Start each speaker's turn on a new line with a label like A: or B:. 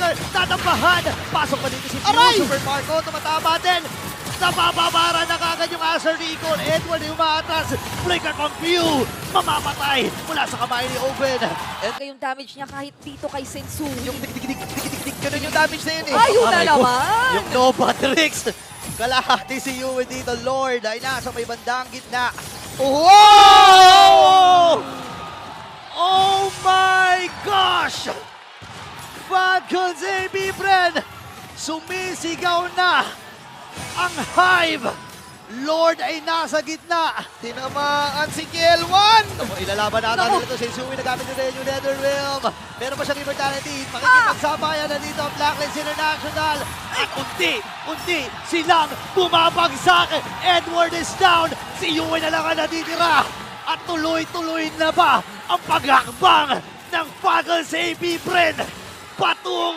A: Flicker, tatapahan. Pasok pa dito si Q,
B: Aray!
A: Super Marco, tumatama din. Napababara na kagad yung Acer Recon. Edward yung umaatras. Flicker kong Q, mamamatay mula sa kamay ni Open.
C: Yung damage niya kahit dito kay Sensu.
A: Yung dik-dik-dik-dik-dik, ganun yung damage na yun eh.
C: Ayun na
A: Aray ko.
C: naman!
A: Yung Nova Tricks. Kalahati si Yue dito. Lord ay nasa may bandang gitna. Oh! Oh my gosh! Falcons AB Bren! Sumisigaw na ang Hive! Lord ay nasa gitna.
B: Tinamaan si Kiel1!
A: Ilalaban natin
C: Naku.
A: dito si Sui. Nagamit na rin yung Nether Realm. Meron pa siyang immortality. Makikipagsabayan na dito ang Blacklist International. At unti silang bumabagsak. Edward is down. Si Yue na lang ang natitira. At tuloy-tuloy na ba ang paghakbang ng Falcons AB Bren? Patung